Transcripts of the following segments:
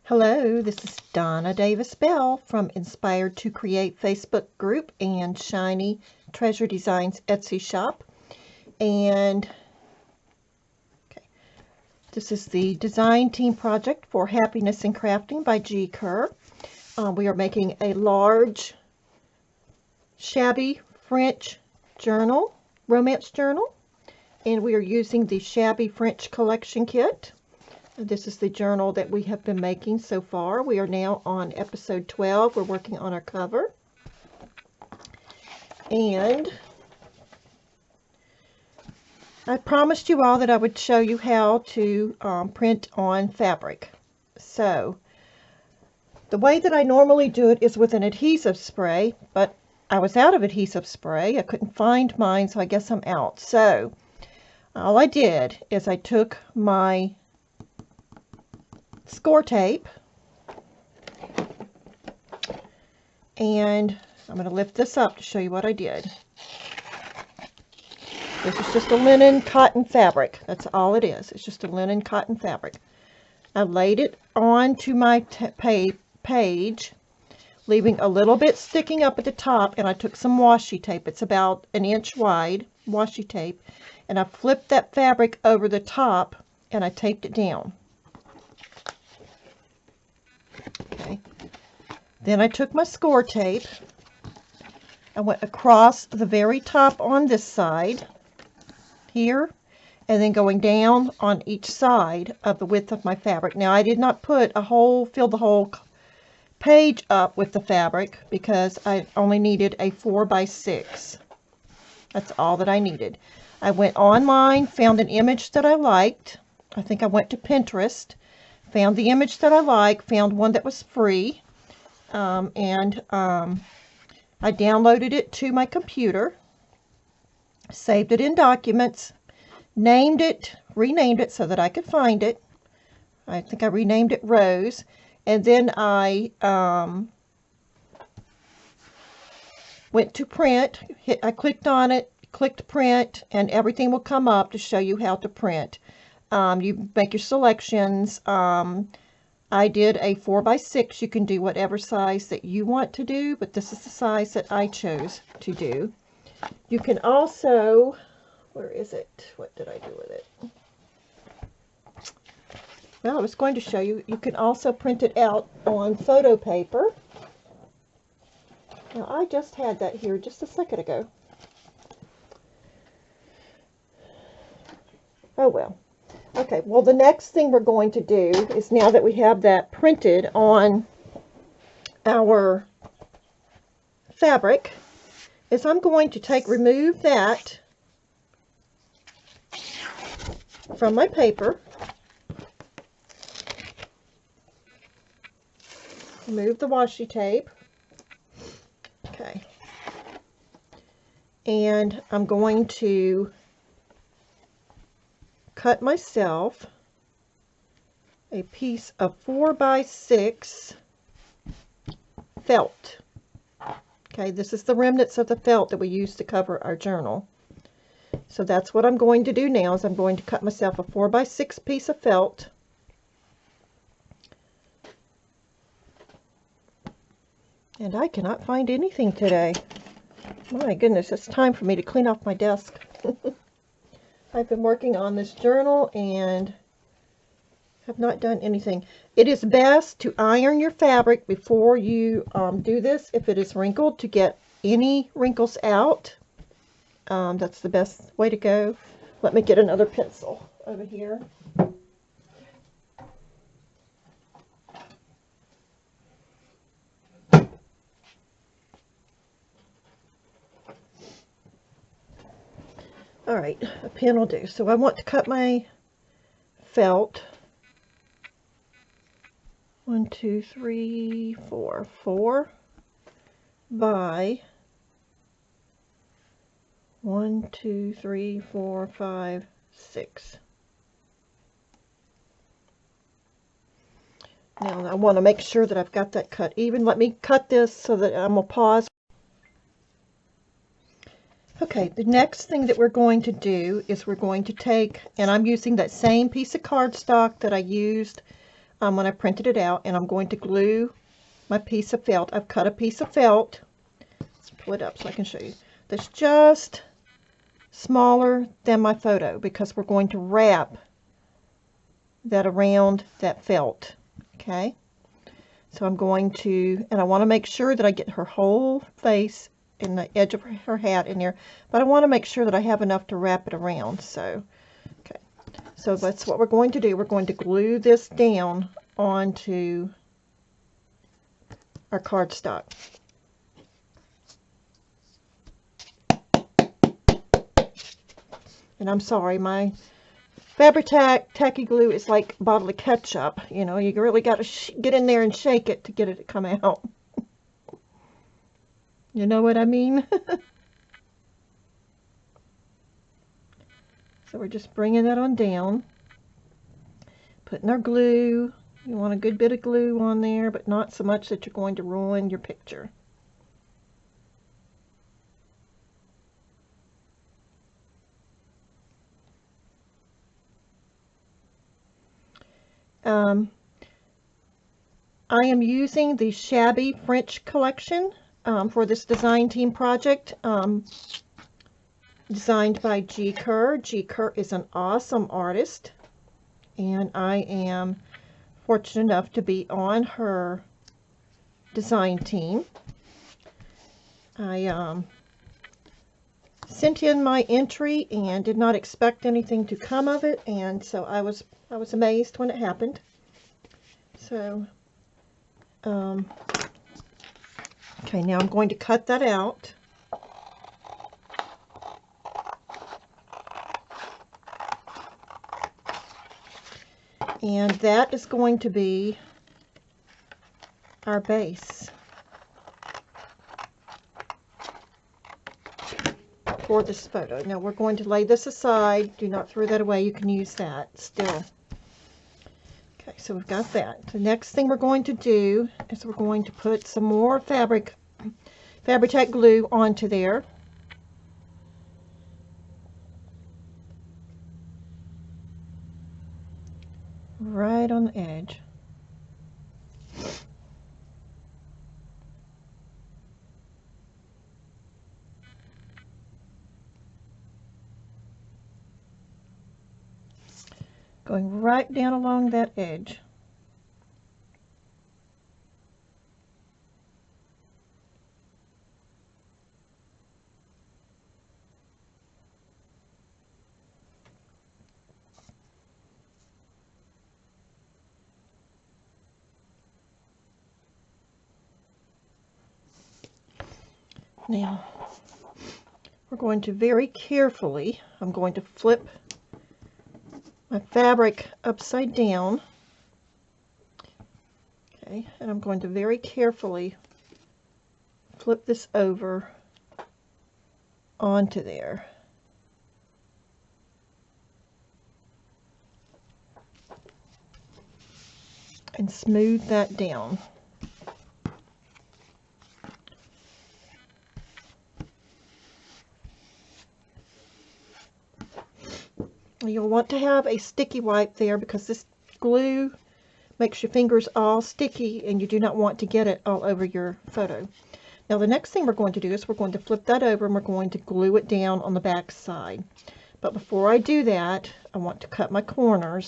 Hello, this is Donna Davis Bell from Inspired to Create Facebook group and Shiny Treasure Designs Etsy shop. And this is the design team project for Happiness in Crafting by Kerr. We are making a large Shabby French journal, romance journal, and we are using the Shabby French collection kit. This is the journal that we have been making so far. We are now on episode 12. We're working on our cover. And I promised you all that I would show you how to print on fabric. So the way that I normally do it is with an adhesive spray, but I was out of adhesive spray. I couldn't find mine, so I guess I'm out. So all I did is I took my score tape, and I'm going to lift this up to show you what I did. This is just a linen cotton fabric. That's all it is. It's just a linen cotton fabric. I laid it onto my page, leaving a little bit sticking up at the top, and I took some washi tape. It's about an inch wide washi tape, and I flipped that fabric over the top and I taped it down. Okay. Then I took my score tape. I went across the very top on this side here, and then going down on each side of the width of my fabric. Now I did not fill the whole page up with the fabric because I only needed a 4x6. That's all that I needed. I went online, found an image that I liked. I think I went to Pinterest. Found the image that I like, found one that was free, and I downloaded it to my computer, saved it in documents, renamed it so that I could find it. I think I renamed it Rose, and then I went to print. I clicked on it, clicked print, and everything will come up to show you how to print. You make your selections. I did a 4x6. You can do whatever size that you want to do, but this is the size that I chose to do. You can also, where is it? What did I do with it? Well, I was going to show you. You can also print it out on photo paper. Now, I just had that here just a second ago. Oh well. Okay, well, the next thing we're going to do is, now that we have that printed on our fabric, is I'm going to remove that from my paper, remove the washi tape, okay, and I'm going to cut myself a piece of 4x6 felt. Okay, this is the remnants of the felt that we used to cover our journal. So that's what I'm going to do now, is I'm going to cut myself a 4x6 piece of felt. And I cannot find anything today. My goodness, it's time for me to clean off my desk. I've been working on this journal and have not done anything. It is best to iron your fabric before you do this if it is wrinkled, to get any wrinkles out. That's the best way to go. Let me get another pencil over here. All right, a pen will do. So I want to cut my felt 4 by 1, 2, 3, 4, 5, 6. Now I want to make sure that I've got that cut even. Let me cut this so that I'm going to pause. Okay, the next thing that we're going to do is we're going to take, and I'm using that same piece of cardstock that I used when I printed it out, and I'm going to glue my piece of felt. I've cut a piece of felt. Let's pull it up so I can show you. That's just smaller than my photo because we're going to wrap that around that felt. Okay, so I'm going to, and I want to make sure that I get her whole face and the edge of her hat in there, but I want to make sure that I have enough to wrap it around. So okay, so that's what we're going to do. We're going to glue this down onto our cardstock. And I'm sorry, my tacky glue is like a bottle of ketchup. You know, you really got to get in there and shake it to get it to come out. You know what I mean? So we're just bringing that on down, putting our glue. You want a good bit of glue on there, but not so much that you're going to ruin your picture. I am using the Shabby French collection for this design team project, designed by Kerr. Kerr is an awesome artist, and I am fortunate enough to be on her design team. I sent in my entry and did not expect anything to come of it, and so I was amazed when it happened. So okay, now I'm going to cut that out. And that is going to be our base for this photo. Now we're going to lay this aside. Do not throw that away. You can use that still. Okay, so we've got that. The next thing we're going to do is we're going to put some more Fabri-Tac glue onto there. Right on the edge. Going right down along that edge. Now, we're going to very carefully, I'm going to flip my fabric upside down. Okay, and I'm going to very carefully flip this over onto there. And smooth that down. You'll want to have a sticky wipe there because this glue makes your fingers all sticky and you do not want to get it all over your photo. Now the next thing we're going to do is we're going to flip that over and we're going to glue it down on the back side. But before I do that, I want to cut my corners.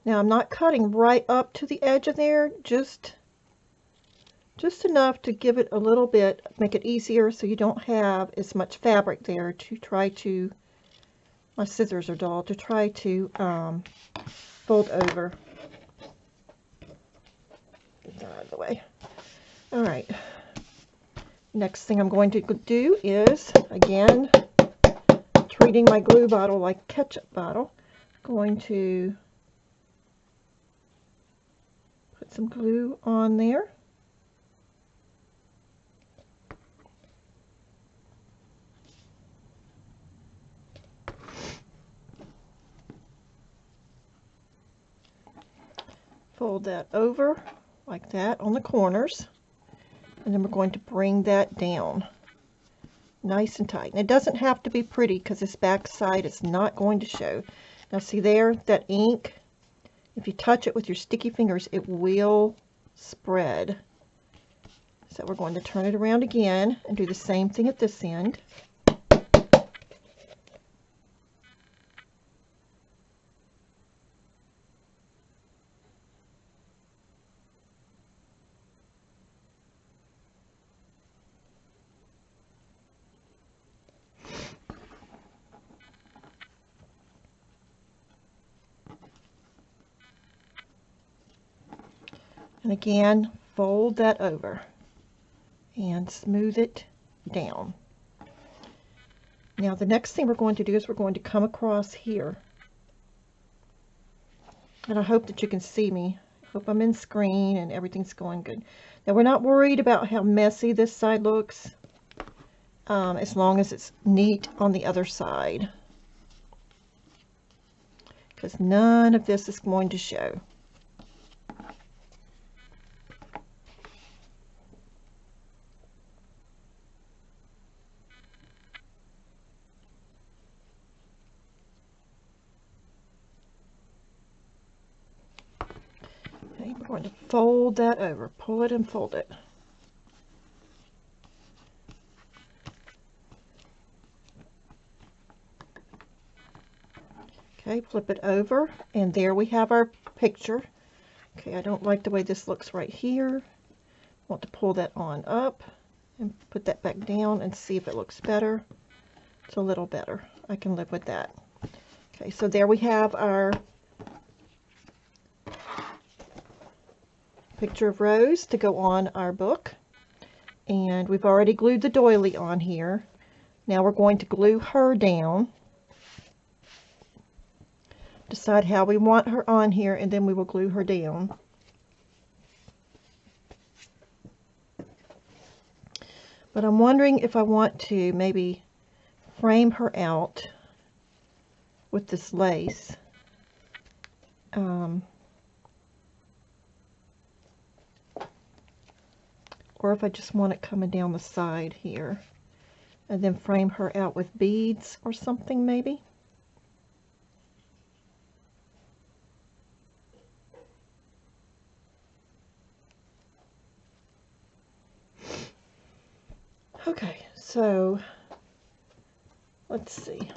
Now I'm not cutting right up to the edge of there, just enough to give it a little bit, make it easier so you don't have as much fabric there to try to, my scissors are dull, to try to fold over. Get that out of the way. Alright, next thing I'm going to do is, again, treating my glue bottle like a ketchup bottle, going to put some glue on there. Fold that over like that on the corners, and then we're going to bring that down nice and tight. And it doesn't have to be pretty because this back side is not going to show. Now see there, that ink, if you touch it with your sticky fingers, it will spread. So we're going to turn it around again and do the same thing at this end. And again, fold that over and smooth it down. Now the next thing we're going to do is we're going to come across here. And I hope that you can see me. I hope I'm in screen and everything's going good. Now we're not worried about how messy this side looks, as long as it's neat on the other side. Because none of this is going to show. Okay, we're going to fold that over, pull it and fold it. Okay, flip it over, and there we have our picture. Okay, I don't like the way this looks right here. Want to pull that on up and put that back down and see if it looks better. It's a little better. I can live with that. Okay, so there we have our picture of Rose to go on our book. And we've already glued the doily on here. Now we're going to glue her down. Decide how we want her on here, and then we will glue her down. But I'm wondering if I want to maybe frame her out with this lace. Or if I just want it coming down the side here. And then frame her out with beads or something maybe. Okay, so let's see.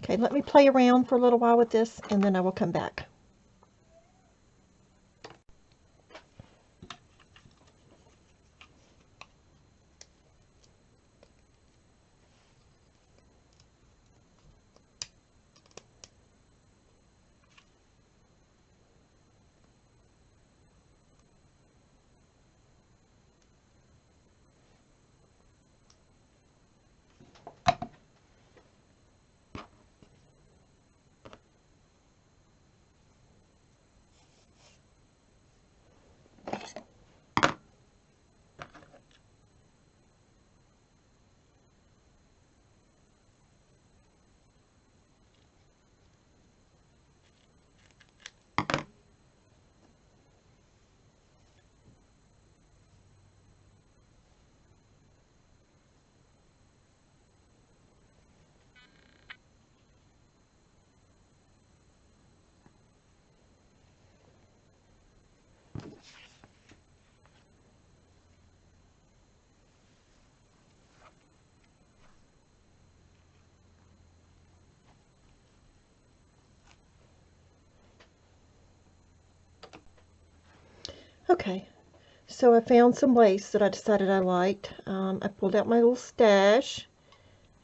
Okay, let me play around for a little while with this, and then I will come back. Okay, so I found some lace that I decided I liked. I pulled out my little stash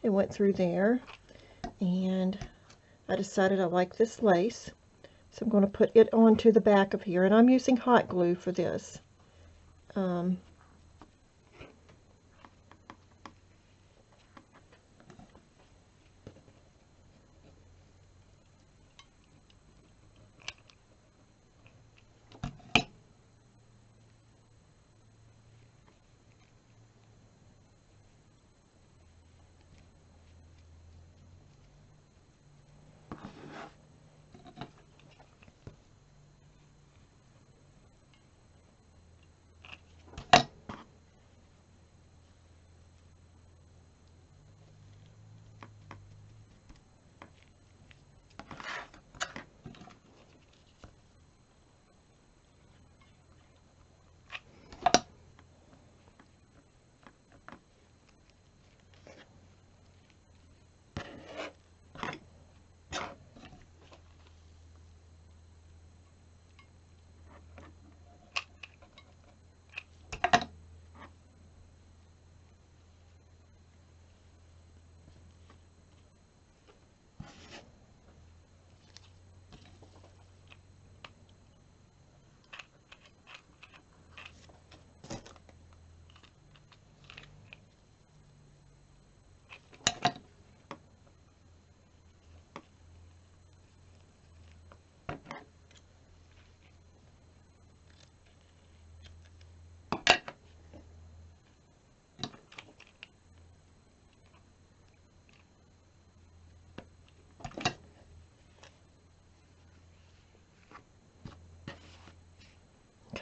and went through there, and I decided I like this lace. So I'm going to put it onto the back of here, and I'm using hot glue for this.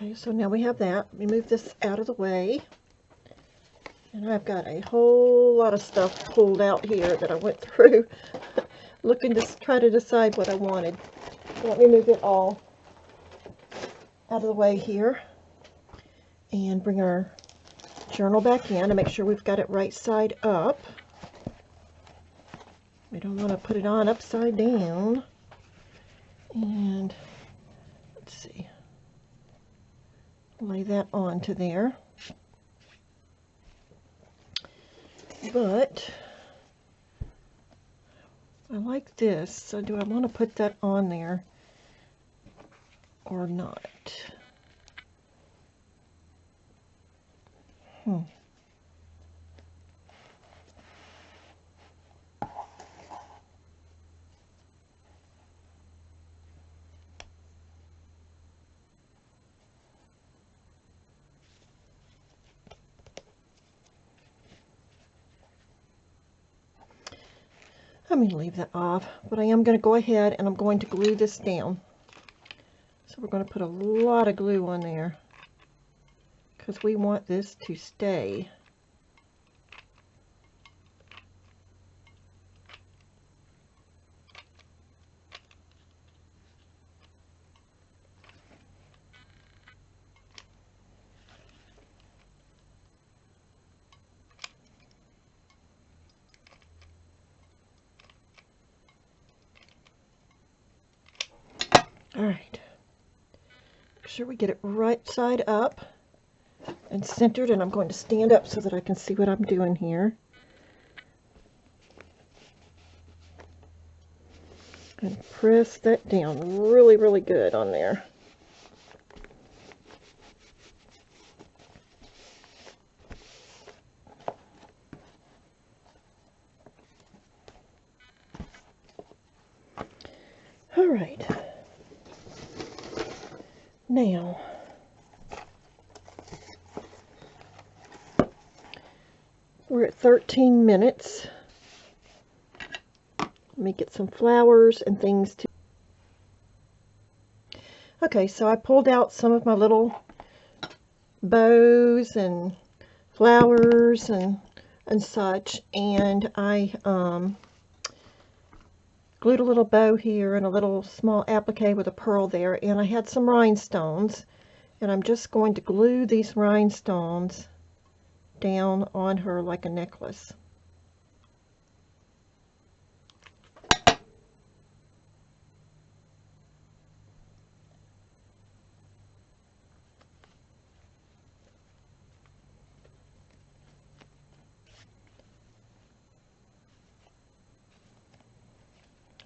Okay, so now we have that. Let me move this out of the way. And I've got a whole lot of stuff pulled out here that I went through looking to try to decide what I wanted. So let me move it all out of the way here and bring our journal back in and make sure we've got it right side up. We don't want to put it on upside down. And let's see, lay that onto there. But I like this, so do I want to put that on there or not? I'm going to leave that off, but I am going to go ahead and I'm going to glue this down. So we're going to put a lot of glue on there because we want this to stay. Alright, make sure we get it right side up and centered, and I'm going to stand up so that I can see what I'm doing here. And press that down really, really good on there. Alright. Now, we're at 13 minutes. Let me get some flowers and things to... Okay, so I pulled out some of my little bows and flowers and such, and I glued a little bow here and a little small applique with a pearl there, and I had some rhinestones, and I'm just going to glue these rhinestones down on her like a necklace.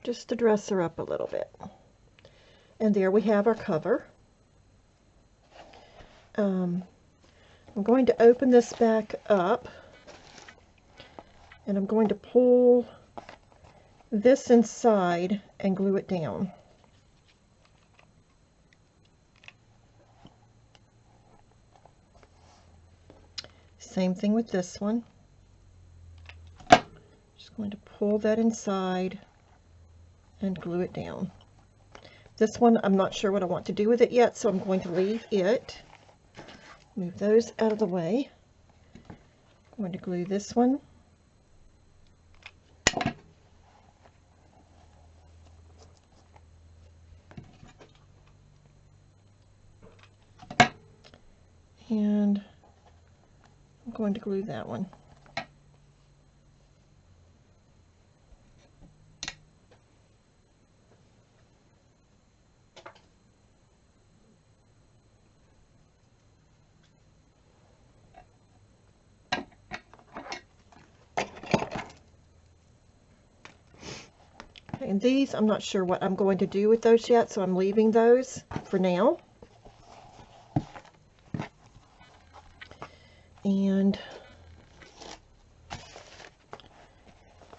Just to dress her up a little bit. And there we have our cover. I'm going to open this back up, and I'm going to pull this inside and glue it down. Same thing with this one. Just going to pull that inside and glue it down. This one, I'm not sure what I want to do with it yet, so I'm going to leave it. Move those out of the way. I'm going to glue this one. And I'm going to glue that one. And these, I'm not sure what I'm going to do with those yet, so I'm leaving those for now. And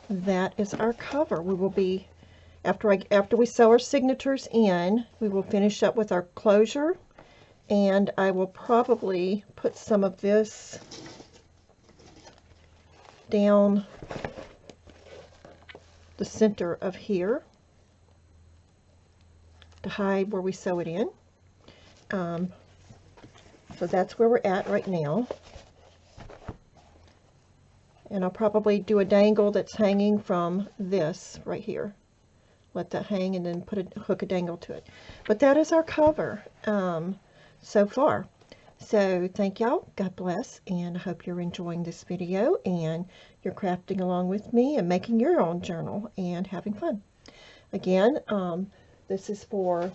that is our cover. We will be, after we sew our signatures in, we will finish up with our closure, and I will probably put some of this down the center of here to hide where we sew it in. So that's where we're at right now. And I'll probably do a dangle that's hanging from this right here. Let that hang and then hook a dangle to it. But that is our cover so far. So thank y'all. God bless. And I hope you're enjoying this video and you're crafting along with me and making your own journal and having fun. Again, this is for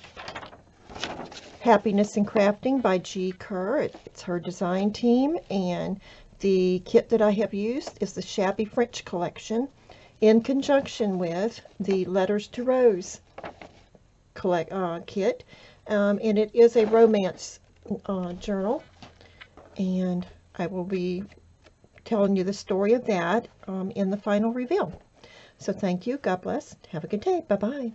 Happiness in Crafting by G. Kerr. It's her design team, and the kit that I have used is the Shabby French collection in conjunction with the Letters to Rose kit, and it is a romance journal, and I will be telling you the story of that in the final reveal. So thank you. God bless. Have a good day. Bye-bye.